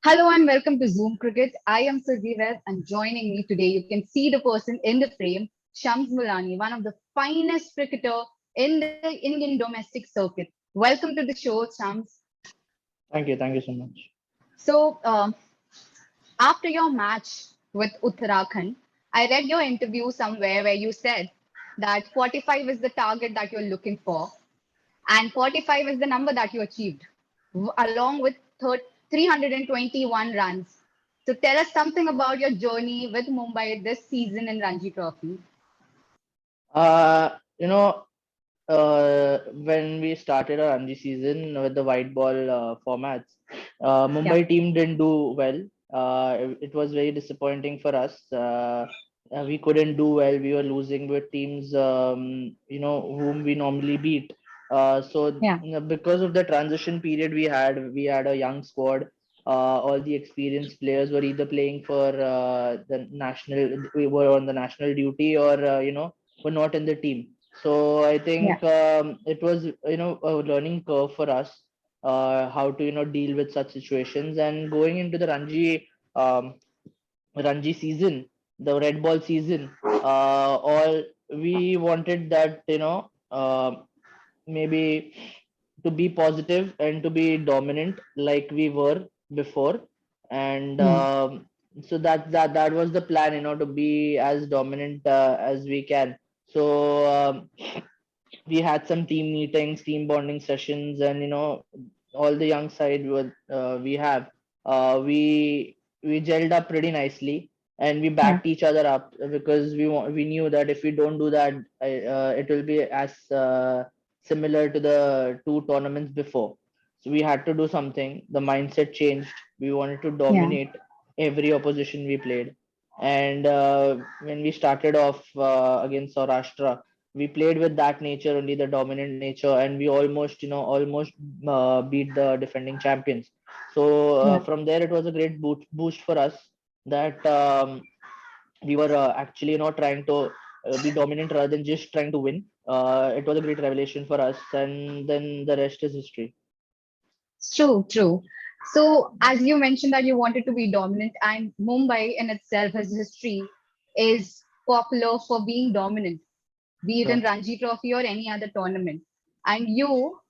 Hello and welcome to Zoom Cricket. I am Surbhi Vaid and joining me today, you can see the person in the frame, Shams Mulani, one of the finest cricketer in the Indian domestic circuit. Welcome to the show, Shams. Thank you so much. So, after your match with Uttarakhand, I read your interview somewhere where you said that 45 is the target that you're looking for, and 45 is the number that you achieved, along with 321 runs. So tell us something about your journey with Mumbai this season in Ranji Trophy. Uh, you know, when we started our Ranji season with the white ball formats, Yeah, Mumbai team didn't do well. It was very disappointing for us. We couldn't do well. We were losing with teams, whom we normally beat. yeah, Because of the transition period we had a young squad. All the experienced players were either playing for the national, we were on the national duty, or were not in the team. So I yeah, think it was a learning curve for us, how to deal with such situations. And going into the Ranji season, the red ball season, all we wanted that maybe to be positive and to be dominant like we were before. And hmm, so that was the plan, to be as dominant as we can. So we had some team meetings, team bonding sessions, and all the young side we have, we gelled up pretty nicely, and we yeah, backed each other up, because we knew that if we don't do that, it will be as similar to the two tournaments before. So we had to do something. The mindset changed. We wanted to yeah, dominate every opposition we played. And when we started off against Saurashtra, we played with that nature only, the dominant nature, and we almost beat the defending champions. So yeah. from there, it was a great boost for us, that we were actually trying to be dominant rather than just trying to win. It was a great revelation for us, and then the rest is history. It's true, true. So as you mentioned that you wanted to be dominant, and Mumbai in itself, has history, is popular for being dominant, be it in Sure. Ranji Trophy or any other tournament. And you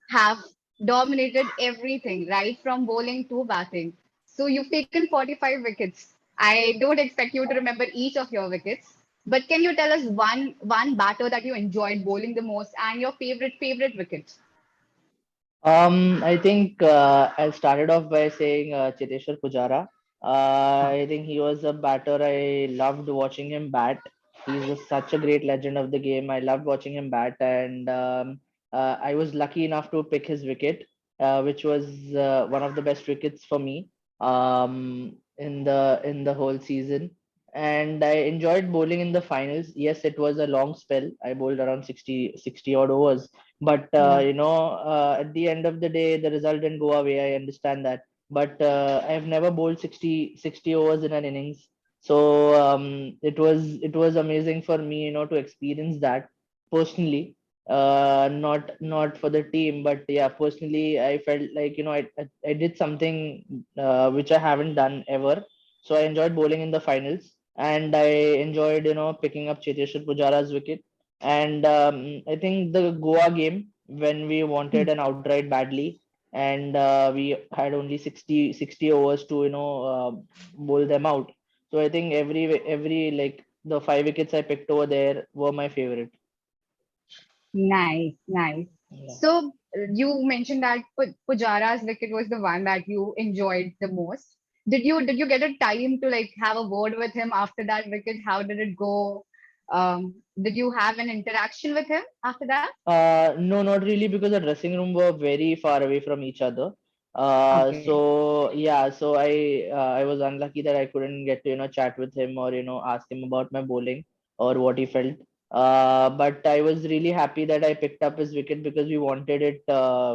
have dominated everything, right from bowling to batting. So you've taken 45 wickets. I don't expect you to remember each of your wickets, but can you tell us one batter that you enjoyed bowling the most and your favorite wicket? I think I started off by saying Cheteshwar Pujara. I think he was a batter. I loved watching him bat. Such a great legend of the game. I loved watching him bat, and I was lucky enough to pick his wicket, which was one of the best wickets for me in the whole season. And I enjoyed bowling in the finals. Yes, it was a long spell. I bowled around 60 odd overs, but Yeah. at the end of the day, the result didn't go away. I understand that, but I've never bowled 60 overs in an innings. So it was amazing for me, to experience that personally. Not for the team, but yeah, personally, I felt like I did something which I haven't done ever. So I enjoyed bowling in the finals, and I enjoyed picking up Cheteshwar Pujara's wicket. And I think the Goa game, when we wanted an outright badly, and we had only 60 overs to bowl them out. So I think every like the 5 wickets I picked over there were my favorite. Nice, nice. Yeah. So you mentioned that Pujara's wicket was the one that you enjoyed the most. Did you get a time to like have a word with him after that wicket? How did it go? Did you have an interaction with him after that? No, not really, because the dressing room were very far away from each other. Okay. So yeah, so I was unlucky that I couldn't get to chat with him, or ask him about my bowling or what he felt. But I was really happy that I picked up his wicket, because we wanted it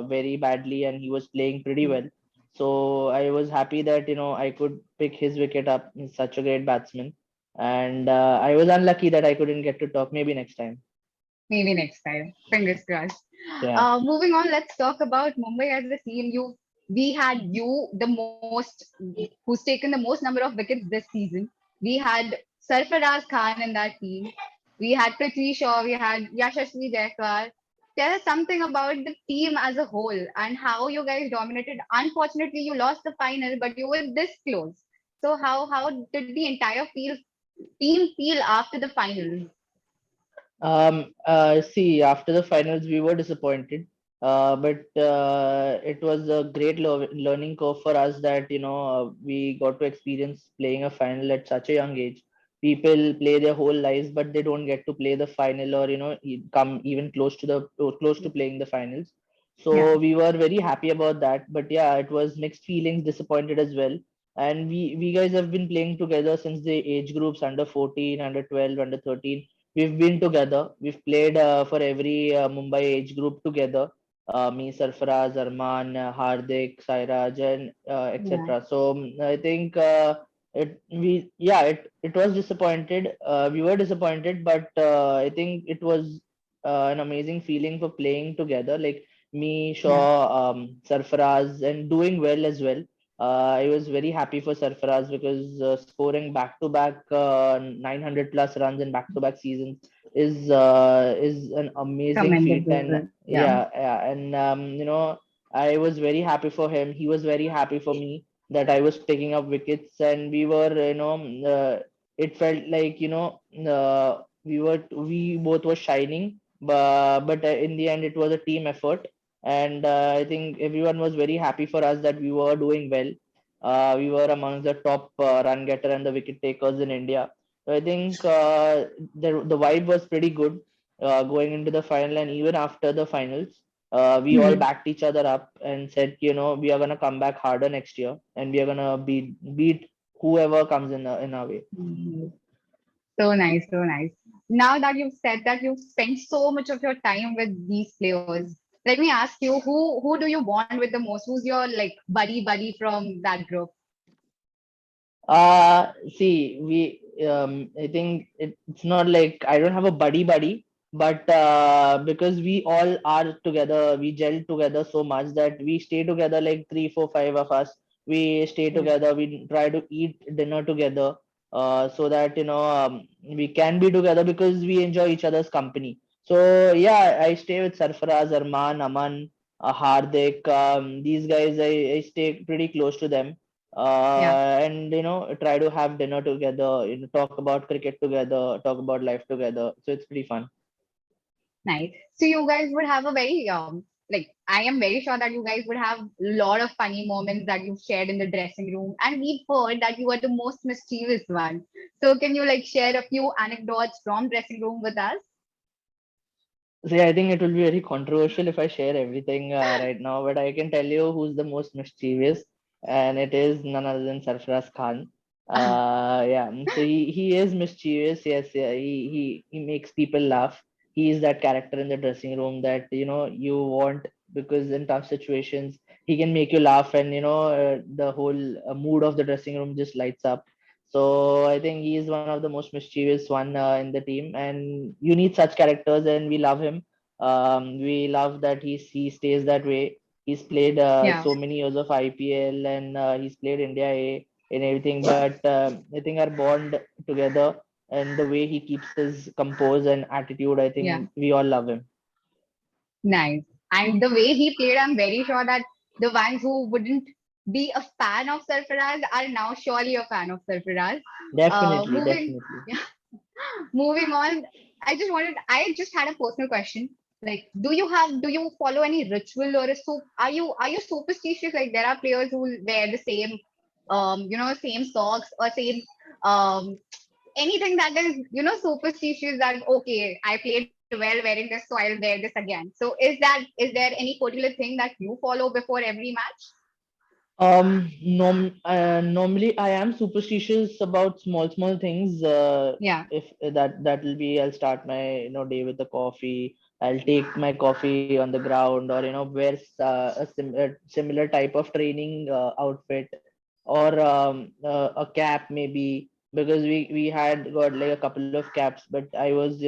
very badly, and he was playing pretty well. So I was happy that I could pick his wicket up. He's such a great batsman, and I was unlucky that I couldn't get to talk. Maybe next time. Maybe next time. Fingers crossed. Yeah. Moving on, let's talk about Mumbai as a team. You we had you, the most, who's taken the most number of wickets this season. We had Sarfaraz Khan in that team. We had Prithvi Shaw. We had Yashasvi Jaiswal. Tell us something about the team as a whole and how you guys dominated. Unfortunately, you lost the final, but you were this close. So how did the entire team feel after the finals? See, after the finals, we were disappointed. But it was a great learning curve for us that, we got to experience playing a final at such a young age. People play their whole lives, but they don't get to play the final or, come even close to playing the finals. Yeah, So we were very happy about that. But yeah, it was mixed feelings, disappointed as well. And we guys have been playing together since the age groups under 14, under 12, under 13. We've been together. We've played for every Mumbai age group together. Me, Sarfaraz, Arman, Hardik, Sairaj, and yeah, etc. So I think it was disappointed. We were disappointed, but I think it was an amazing feeling for playing together. Like me, yeah, Shaw, Sarfaraz, and doing well as well. I was very happy for Sarfaraz because scoring back-to-back 900 plus runs in back-to-back seasons is an amazing feat. And commendable. Yeah, yeah, and I was very happy for him. He was very happy for me that I was picking up wickets, and we were, it felt like, we both were shining, but in the end, it was a team effort, and I think everyone was very happy for us that we were doing well. We were among the top run getter and the wicket takers in India. So I think the vibe was pretty good going into the final, and even after the finals, we all hmm. backed each other up and said, we are gonna come back harder next year, and we are gonna beat whoever comes in our way. Mhm. So nice, so nice. Now that you've said that you've spent so much of your time with these players, let me ask you, who do you bond with the most? Who's your like buddy from that group? See, I think it's not like I don't have a buddy, but because we all are together, we gel together so much that we stay together like three, four, five of us. We stay Yeah, together. We try to eat dinner together, so that we can be together because we enjoy each other's company. So yeah, I stay with Sarfaraz, Arman, Aman, Hardik. These guys, I stay pretty close to them yeah, and try to have dinner together, talk about cricket together, talk about life together, so it's pretty fun. nice. So you guys would have a very like I am very sure that you guys would have a lot of funny moments that you've shared in the dressing room, and we've heard that you are the most mischievous one. So can you like share a few anecdotes from dressing room with us? See, I think it will be very controversial if I share everything right now, but I can tell you who's the most mischievous, and it is none other than Sarfaraz Khan. Yeah, so he is mischievous. Yes, yeah, he makes people laugh. He is that character in the dressing room that you want, because in tough situations he can make you laugh, and the whole mood of the dressing room just lights up. So I think he is one of the most mischievous one in the team, and you need such characters, and we love him. We love that he stays that way. He's played Yeah, so many years of IPL, and he's played India A and everything. But I think our bond together and the way he keeps his compose and attitude, I yeah. think we all love him. Nice. And the way he played, I'm very sure that the ones who wouldn't be a fan of Sarfaraz are now surely a fan of Sarfaraz. Definitely, Moving, definitely. yeah, moving on. I just had a personal question. Like, do you follow any ritual or are you superstitious? Like, there are players who wear the same, same socks or same, um, anything that is superstitious that okay I played well wearing this so I'll wear this again. So is there any particular thing that you follow before every match? Normally I am superstitious about small things. Yeah, If that will be, I'll start my day with a coffee. I'll take my coffee on the ground, or wear a similar type of training outfit, or a cap maybe, because we had got like a couple of caps, but I was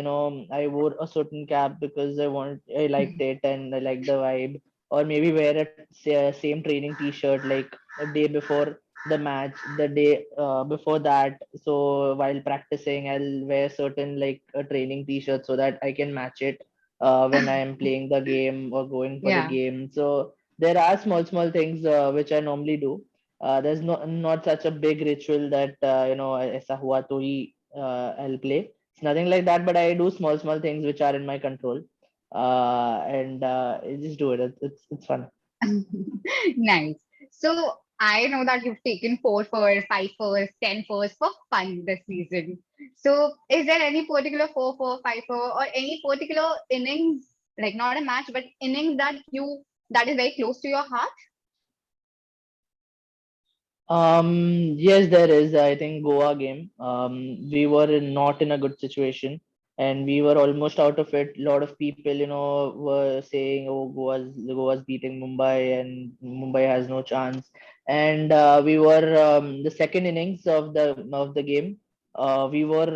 I wore a certain cap because I liked it and I liked the vibe. or maybe wear a same training t-shirt like a day before the match, the day before that. So while practicing, I'll wear certain like a training t-shirt so that I can match it when I am playing the game or going for the Yeah. game. So there are small things which I normally do. There's not such a big ritual that aisa hua to hi I'll play. It's nothing like that, but I do small things which are in my control, and I just do it. It's fun. Nice. So I know that you've taken 4 fours, 5 fours, 10 fours for fun this season. So is there any particular 4 4, 5 4, or any particular innings, like not a match, but innings that is very close to your heart? Yes, there is. I think Goa game. We were not in a good situation, and we were almost out of it. A lot of people, were saying, "Oh, Goa's beating Mumbai, and Mumbai has no chance." And we were the second innings of the game. We were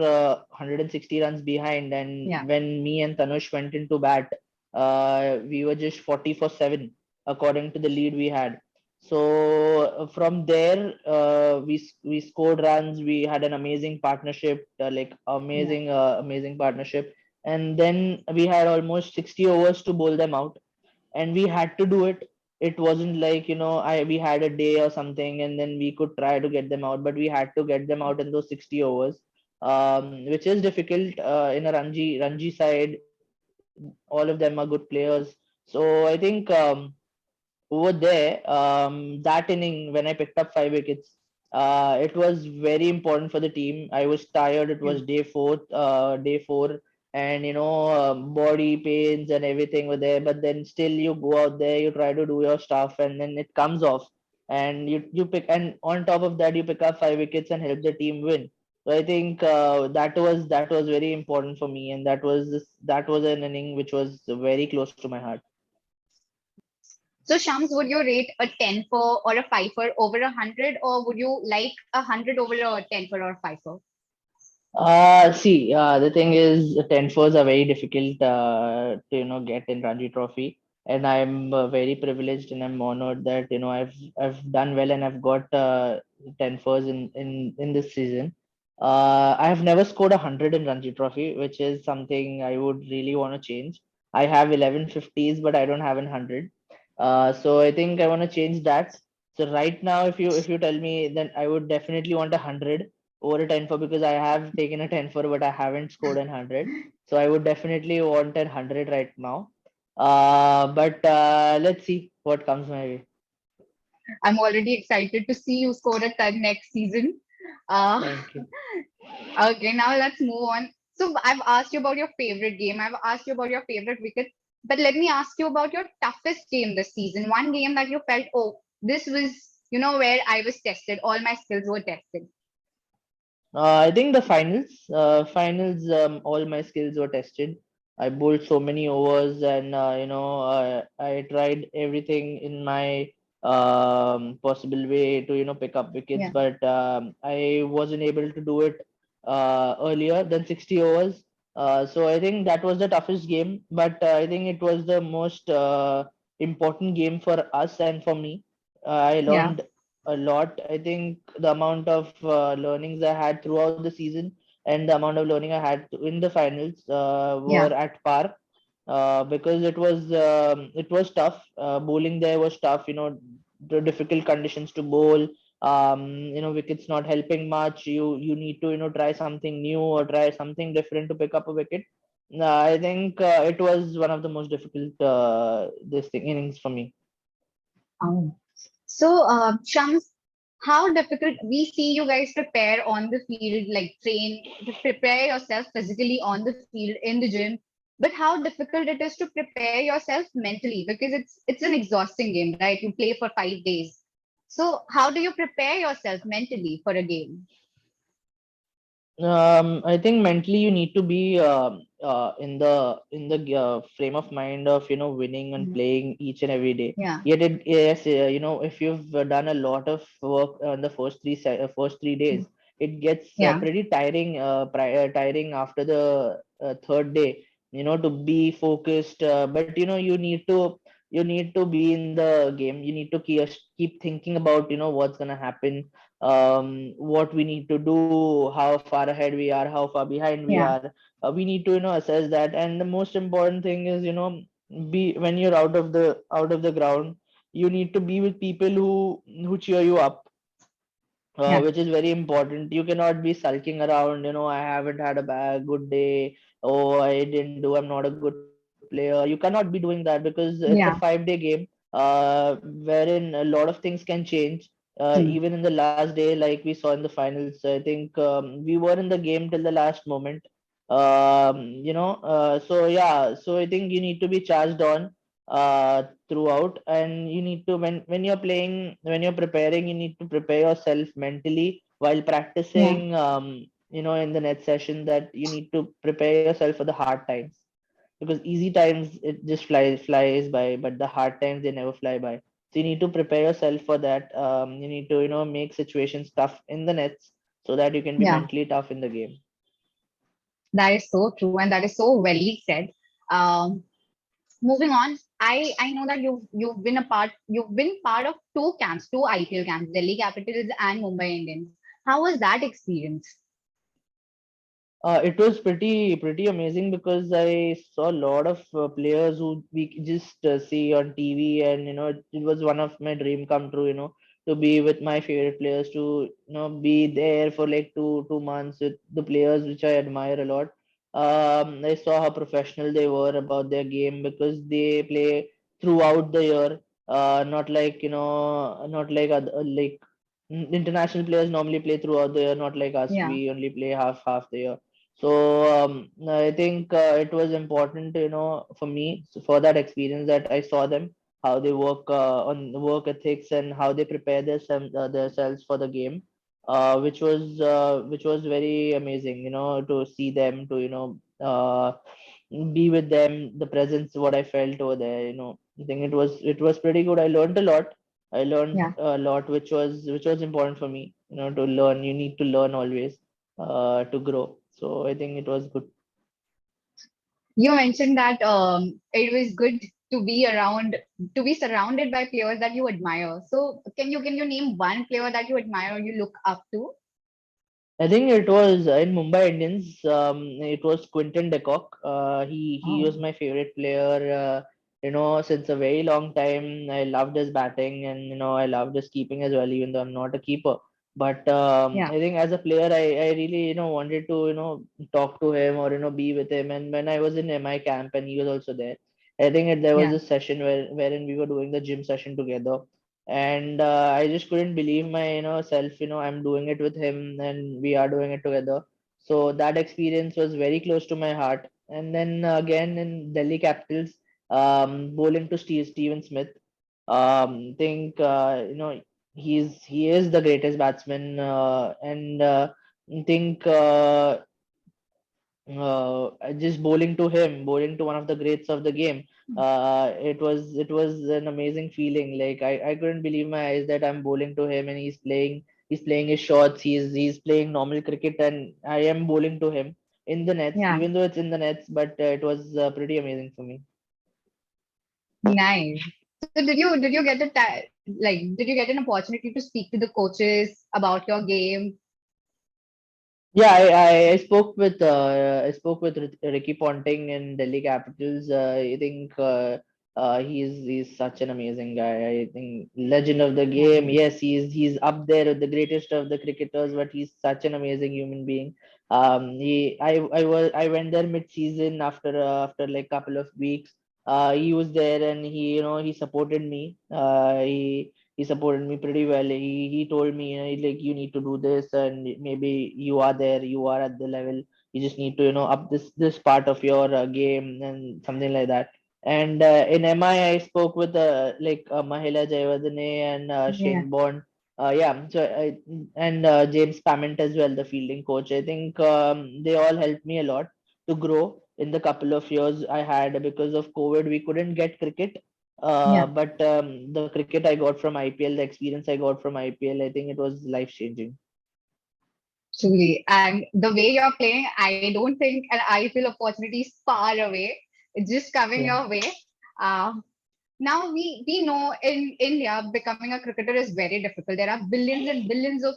160 runs behind, and Yeah. when me and Tanush went into bat, we were just 40 for 7, according to the lead we had. So from there, we scored runs. We had an amazing partnership, like Yeah. amazing partnership. And then we had almost 60 overs to bowl them out, and we had to do it. It wasn't like I we had a day or something, and then we could try to get them out, but we had to get them out in those 60 overs, which is difficult in a Ranji side. All of them are good players, so I think. Over there, that inning when I picked up 5 wickets, it was very important for the team. I was tired. It Yeah. was day four, and body pains and everything were there. But then still, you go out there, you try to do your stuff, and then it comes off, and you pick. And on top of that, you pick up 5 wickets and help the team win. So I think that was very important for me, and that was an inning which was very close to my heart. So Shams, would you rate a 10 4 or a 5 4 over 100, or would you like 100 over a 10 4 or 5 4? See, the thing is, 10 fours are very difficult to get in Ranji Trophy, and I'm very privileged and I'm honored that I've done well and I've got 10 fours in this season. I have never scored 100 in Ranji Trophy, which is something I would really want to change. I have 11 50s, but I don't have an 100. So I think I want to change that. So right now, if you tell me, then I would definitely want 100 over a 10 for, because I have taken a 10 for, but I haven't scored an 100. So I would definitely want a 100 right now. But let's see what comes my way. I'm already excited to see you score a ton next season. Uh, Thank you. okay, now let's move on. So I've asked you about your favorite game. I've asked you about your favorite wicket. But let me ask you about your toughest game this season. One game that you felt, oh, this was, where I was tested. All my skills were tested. I think the finals, all my skills were tested. I bowled so many overs, and I tried everything in my possible way to pick up wickets, Yeah. but I wasn't able to do it earlier than 60 overs. So I think that was the toughest game, but I think it was the most important game for us and for me. I Yeah. learned a lot. I think the amount of learnings I had throughout the season and the amount of learning I had in the finals Yeah. were at par, because it was tough. Bowling there was tough. The difficult conditions to bowl. Wickets not helping much. You need to try something new or try something different to pick up a wicket. I think it was one of the most difficult this thing innings for me. Oh. So, Shams, how difficult we see you guys prepare on the field, like train to prepare yourself physically on the field in the gym, but how difficult it is to prepare yourself mentally because it's an exhausting game, right? You play for 5 days. So, how do you prepare yourself mentally for a game? I think mentally you need to be in the frame of mind of winning and Mhm. playing each and every day. Yeah, Yet yes, if you've done a lot of work on the first 3 days, it gets yeah, pretty tiring. Tiring after the third day. To be focused, but you need to you need to be in the game. You need to keep thinking about, what's gonna happen, what we need to do, how far ahead we are, how far behind we Yeah. are. We need to, assess that. And the most important thing is, be when you're out of the ground, you need to be with people who cheer you up, Yeah. which is very important. You cannot be sulking around, I haven't had a good day. Oh, I didn't do, I'm not a good player. You cannot be doing that because it's a Yeah. 5-day game, wherein a lot of things can change. Hmm. Even in the last day, like we saw in the finals, I think we were in the game till the last moment. So yeah, so I think you need to be charged on throughout, and you need to, when you're playing, when you're preparing, you need to prepare yourself mentally while Yeah. practicing, in the net session, that you need to prepare yourself for the hard times, because easy times it just flies by, but the hard times, they never fly by. So you need to prepare yourself for that. You need to, make situations tough in the nets, so that you can be Yeah. mentally tough in the game. That is so true, and that is so well said. Um, Moving on, I know that you've been part of two camps, two IPL camps, Delhi Capitals and Mumbai Indians. How was that experience? It was pretty amazing, because I saw a lot of players who we just see on TV, and it was one of my dream come true. To be with my favorite players, to be there for like two months with the players which I admire a lot. I saw how professional they were about their game, because they play throughout the year. Not like, not like international players normally play throughout the year, not like us. Yeah. We only play half the year. So I think it was important, for me, for that experience, that I saw them, how they work on the work ethics, and how they prepare themselves for the game, which was very amazing, to see them, to be with them, the presence, what I felt over there. I think it was pretty good. I learned a lot. I learned Yeah. a lot, which was important for me. To learn, you need to learn always, to grow. So I think it was good. You mentioned that it was good to be around, to be surrounded by players that you admire. So can you name one player that you admire or you look up to? I think it was in Mumbai Indians. It was Quinton de Kock. He was Oh, my favorite player. Since a very long time. I loved his batting, and I loved his keeping as well. Even though I'm not a keeper, but yeah. I think as a player, I really wanted to talk to him, or be with him. And when I was in MI camp and he was also there, I think there was Yeah. a session wherein we were doing the gym session together, and I just couldn't believe my self. I'm doing it with him, and we are doing it together. So that experience was very close to my heart. And then again in Delhi Capitals, bowling to Steven Smith. Think he is the greatest batsman, and think just bowling to one of the greats of the game. It was an amazing feeling. Like I couldn't believe my eyes that I'm bowling to him, and he's playing his shots. He's playing normal cricket, and I am bowling to him in the nets, Yeah. even though it's in the nets. But it was pretty amazing for me. Nice. So did you get did you get an opportunity to speak to the coaches about your game? Yeah, I spoke with Ricky Ponting in Delhi Capitals. I think he's such an amazing guy. I think legend of the Yeah. game. Yes, he's up there with the greatest of the cricketers, but he's such an amazing human being. I went there mid-season after like couple of weeks. He was there, and he supported me. He supported me pretty well. He told me, like, you need to do this, and maybe you are there, you are at the level. You just need to, up this part of your game, and something like that. And in MI, I spoke with Mahela Jayawardene and Yeah. Shane Bond. Yeah, and James Pament as well, the fielding coach. I think they all helped me a lot to grow in the couple of years I had. Because of COVID, we couldn't get cricket, Yeah. but the cricket I got from IPL, the experience I got from IPL, I think it was life changing. Truly. And the way you're playing, I don't think an IPL opportunity is far away. It's just coming Yeah. your way. Uh, Now we know in India becoming a cricketer is very difficult. There are billions and billions of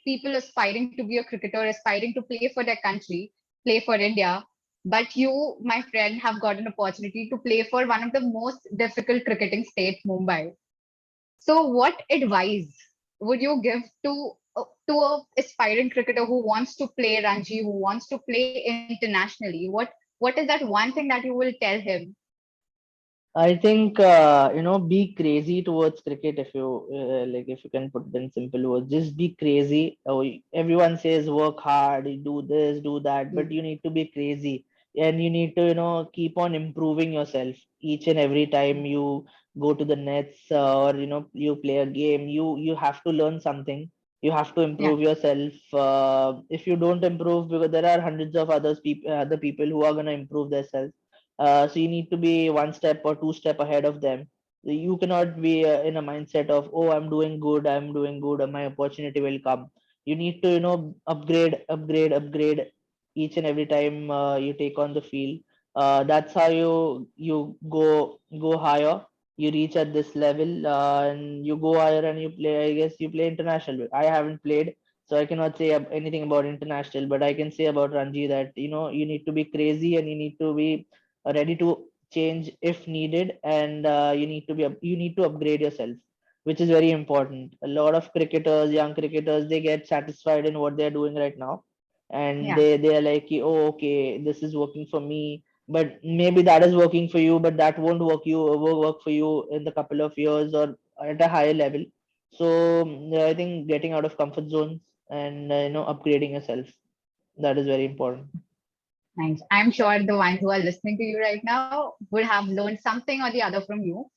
people aspiring to be a cricketer, aspiring to play for their country, play for India. But you, my friend, have got an opportunity to play for one of the most difficult cricketing states, Mumbai. So, what advice would you give to a aspiring cricketer who wants to play Ranji, who wants to play internationally? What is that one thing that you will tell him? I think be crazy towards cricket if you like if you can put it in simple words. Just be crazy. Oh, everyone says work hard, you do this, do that, but you need to be crazy and you need to keep on improving yourself each and every time you go to the nets or you play a game. You have to learn something. You have to Yeah, improve yourself. If you don't improve, because there are hundreds of other people who are gonna improve themselves, so you need to be one step or two step ahead of them. You cannot be in a mindset of, oh, I'm doing good, and my opportunity will come. You need to upgrade each and every time you take on the field. That's how you go higher. You reach at this level, and you go higher and you play. I guess you play international. I haven't played, so I cannot say anything about international, but I can say about Ranji that you need to be crazy and you need to be ready to change if needed, and you need to upgrade yourself, which is very important. A lot of cricketers, young cricketers, they get satisfied in what they're doing right now, and yeah, they are like, oh, okay, this is working for me, but maybe that is working for you, but that won't work for you in the couple of years or at a higher level. So I think getting out of comfort zones and upgrading yourself, that is very important. nice. I'm sure the ones who are listening to you right now would have learned something or the other from you.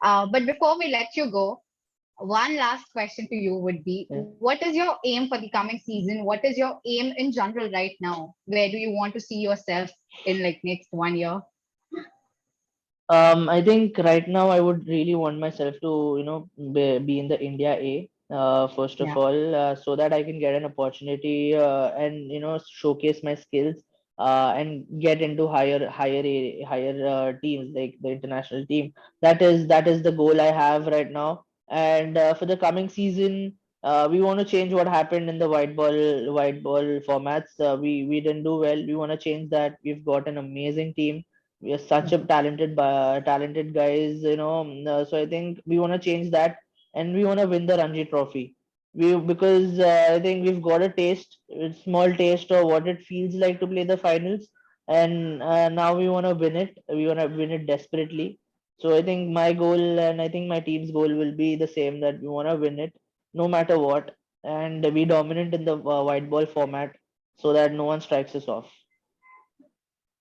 But before we let you go, one last question to you would be: Yeah. what is your aim for the coming season? What is your aim in general right now? Where do you want to see yourself in like next 1 year? I think right now I would really want myself to, be in the India A, first of Yeah, all, so that I can get an opportunity and showcase my skills and get into higher teams like the international team. That is the goal I have right now. And for the coming season, we want to change what happened in the white ball formats. We didn't do well. We want to change that. We've got an amazing team. We are such a talented guys, so I think we want to change that, and we want to win the Ranji Trophy. Because I think we've got a small taste of what it feels like to play the finals, and now we want to win it. We want to win it desperately. So I think my goal and I think my team's goal will be the same, that we want to win it no matter what, and be dominant in the white ball format so that no one strikes us off.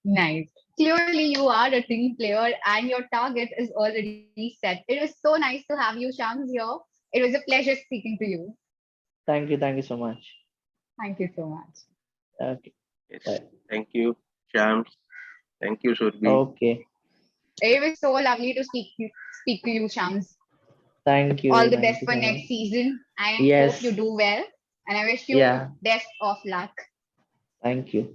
nice. Clearly, you are a team player and your target is already set. It was so nice to have you, Shams, here. It was a pleasure speaking to you. Thank you so much. Thank you so much. Okay. Yes. Bye. Thank you, Shams. Thank you, Surbhi. Okay. It was so lovely to speak to you, Shams. Thank All you. the Thank best you for so much. next season. I hope you Yes. do well, and I wish you Yeah. best of luck. Thank you.